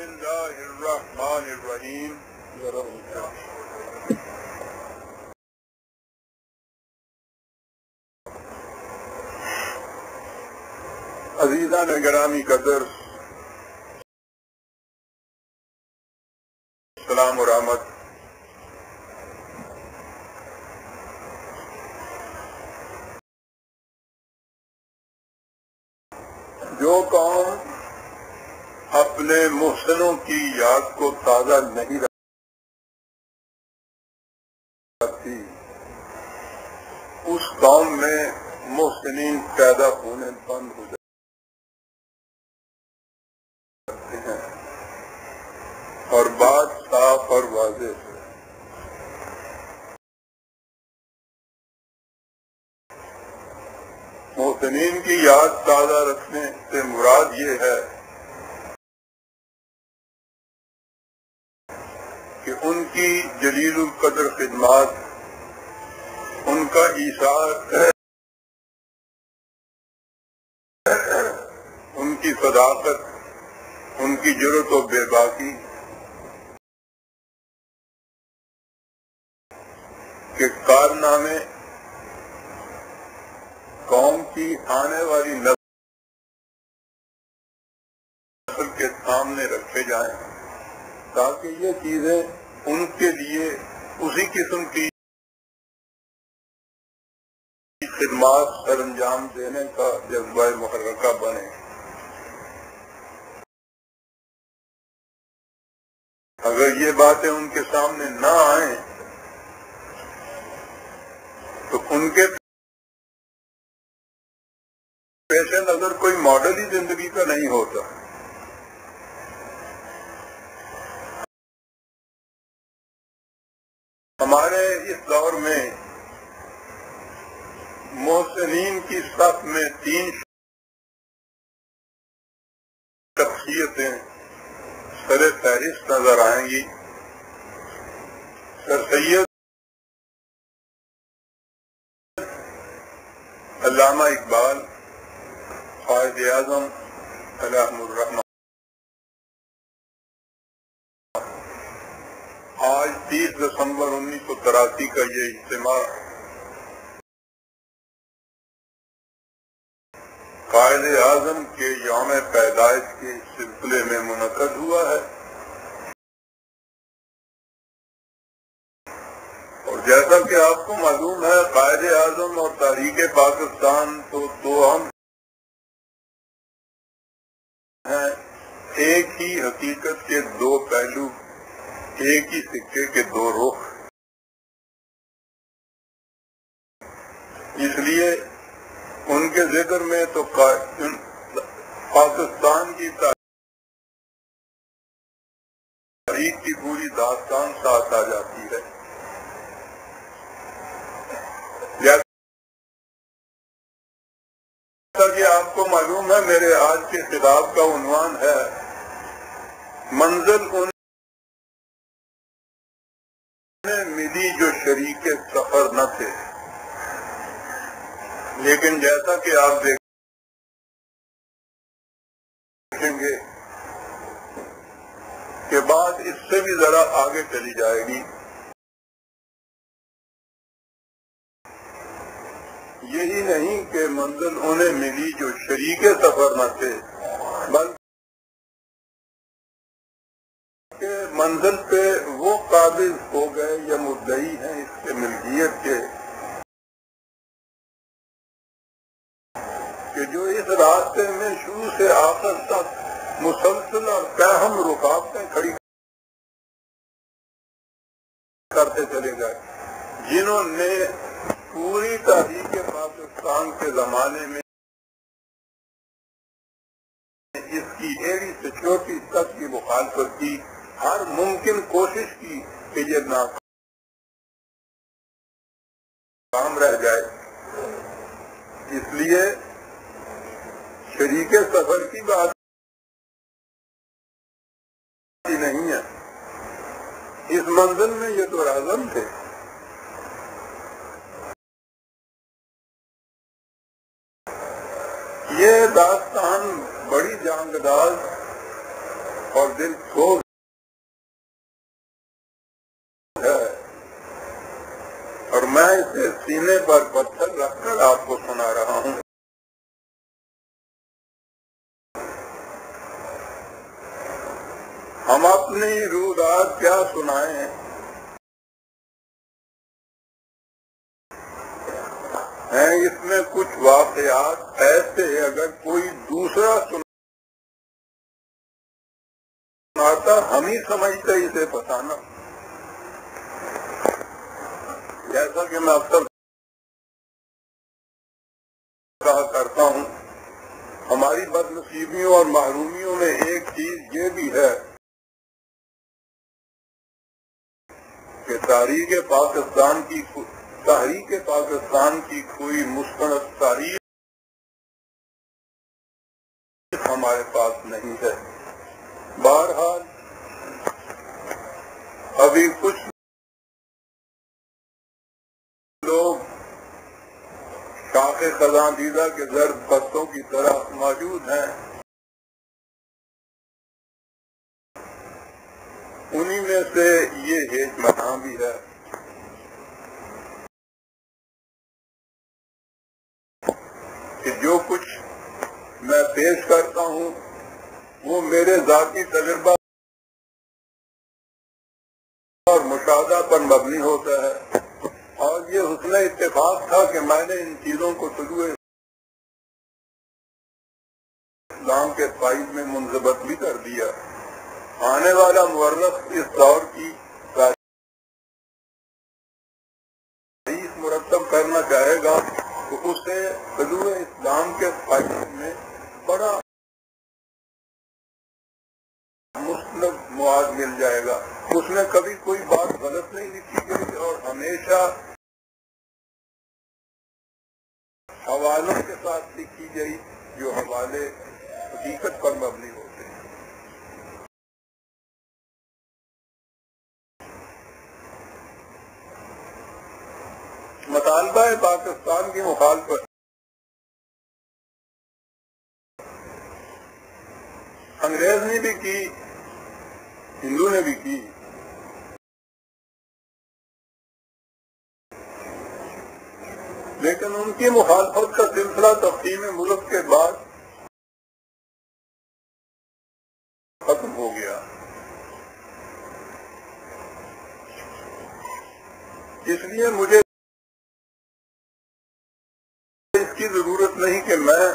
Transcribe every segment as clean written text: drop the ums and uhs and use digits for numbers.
الله الرحمن الرحیم. عزیزان گرامی قدر، سلام و رحمت. جو قوم اپنے محسنوں کی یاد کو تازہ نہیں رکھتی، اس قوم میں محسنین پیدا ہونے بند ہو جاتے ہیں. اور بات صاف اور واضح ہے. محسنین کی یاد تازہ رکھنے سے مراد یہ ہے کہ ان کی جلیل القدر خدمات، ان کا ایثار، ان کی صداقت، ان کی جرأت و بے باکی کے کارنامے قوم کی آنے والی نسل کے سامنے رکھے جائیں، تاکہ یہ چیزیں ان کے لیے اسی قسم کی خدمات سر انجام دینے کا جذبہ محرکہ بنے. اگر یہ باتیں ان کے سامنے نہ آئیں تو ان کے پیش نظر کوئی ماڈل ہی زندگی کا نہیں ہوتا. ہمارے اس دور میں محسنین کی صف میں 3 شخصیتیں سر فہرست نظر آئیں گی. سر سید علامہ اقبال، قائد اعظم علیہ الرحمہ. آج 30 دسمبر 1983 کا یہ اجتماع قائد اعظم کے یوم پیدائش کے سلسلے میں منعقد ہوا ہے. اور جیسا کہ آپ کو معلوم ہے، قائد اعظم اور تحریک پاکستان تو دو اہم ہیں، ایک ہی حقیقت کے 2 پہلو، ایک ہی سکے کے 2 رخ. اس لیے ان کے ذکر میں تو پاکستان کی تاریخ کی پوری داستان ساتھ آ جاتی ہے. جیسا کہ آپ کو معلوم ہے، میرے آج کے خطاب کا عنوان ہے منزل انہیں ملی جو شریک سفر نہ تھے. لیکن جیسا کہ آپ دیکھیں گے کہ بات اس سے بھی ذرا آگے چلی جائے گی. یہی نہیں کہ منزل انہیں ملی جو شریک سفر نہ تھے، بلکہ منزل پہ وہ قابض ہو گئے یا مدعی ہیں اس کے ملکیت کے کہ جو اس راستے میں شروع سے آخر تک مسلسل اور پہم رکاوٹیں کھڑی کرتے چلے گئے، جنہوں نے پوری تاریخ پاکستان کے زمانے میں اس کی ایڑی سے چوٹی تک کی مخالفت کی، ہر ممکن کوشش کی کہ یہ ناکام رہ جائے. اس لیے شریک سفر کی بات ہی نہیں ہے. اس منزل میں یہ تو اعظم تھے. یہ داستان بڑی جانگداز اور دل سوز ہے، اور میں اسے سینے پر پتھر رکھ کر آپ کو سنا رہا ہوں۔ ہم اپنی روداد کیا سنائیں، ہیں اس میں کچھ واقعات ایسے اگر کوئی دوسرا سناتا ہم ہی سمجھتے اسے بتانا۔ جیسا کہ میں اکثر کہا کرتا ہوں، ہماری بد نصیبیوں اور محرومیوں میں ایک چیز یہ بھی ہے کہ تحریک پاکستان کی کوئی مستند تاریخ ہمارے پاس نہیں ہے۔ بہرحال ابھی کچھ لوگ شاخ خزاں دیدہ کے زرد پتوں کی طرح موجود ہیں، انہی میں سے یہ ہیج منا بھی ہے کہ جو کچھ میں پیش کرتا ہوں وہ میرے ذاتی تجربہ اور مشاہدہ پر مبنی ہوتا ہے، اور یہ حسن اتفاق تھا کہ میں نے ان چیزوں کو طلوع اسلام کے فائد میں منضبط بھی کر دیا۔ آنے والا مورخ اس دور کی تاریخ مرتب کرنا چاہے گا تو اسے طلوع اسلام کے فائد میں بڑا مستند مواد مل جائے گا۔ اس میں کبھی کوئی بات غلط نہیں لکھی گئی اور ہمیشہ حوالوں کے ساتھ لکھی گئی جو حوالے حقیقت پر مبنی ہوتے ہیں۔ مطالبہ پاکستان کی مخالفت انگریز نے بھی کی، ہندو نے بھی کی، لیکن ان کی مخالفت کا سلسلہ تقسیم ملک کے بعد ختم ہو گیا۔ اس لیے مجھے اس کی ضرورت نہیں کہ میں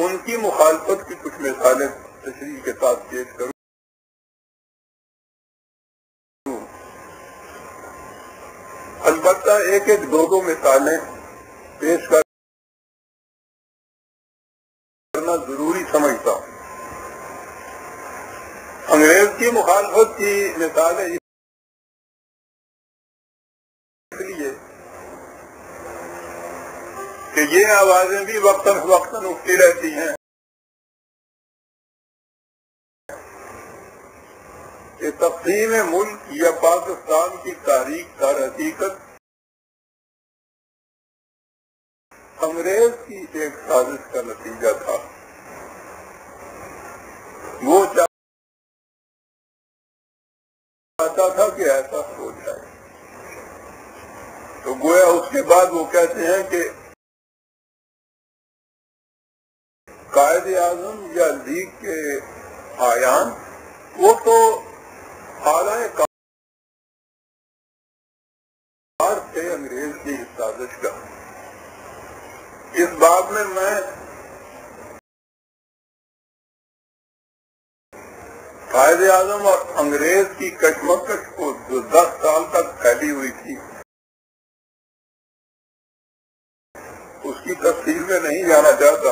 ان کی مخالفت کی کچھ مثالیں تشریح کے ساتھ پیش کروں۔ البتہ ایک دو مثالیں پیش کرنا ضروری سمجھتا ہوں۔ انگریز کی مخالفت کی مثالیں اس لیے کہ یہ آوازیں بھی وقتاً فوقتاً اٹھتی رہتی ہیں کہ تقسیم ملک یا پاکستان کی تاریخ در حقیقت انگریز کی ایک سازش کا نتیجہ تھا۔ وہ چاہتا تھا کہ ایسا ہو جائے، تو گویا اس کے بعد وہ کہتے ہیں کہ قائد اعظم یا لیگ کے آیان وہ تو اعلی کار تھے انگریز کی سازش کا۔ اس بات میں قائد اعظم اور انگریز کی کشمکش کو جو 10 سال تک پھیلی ہوئی تھی اس کی تفصیل میں نہیں جانا چاہتا،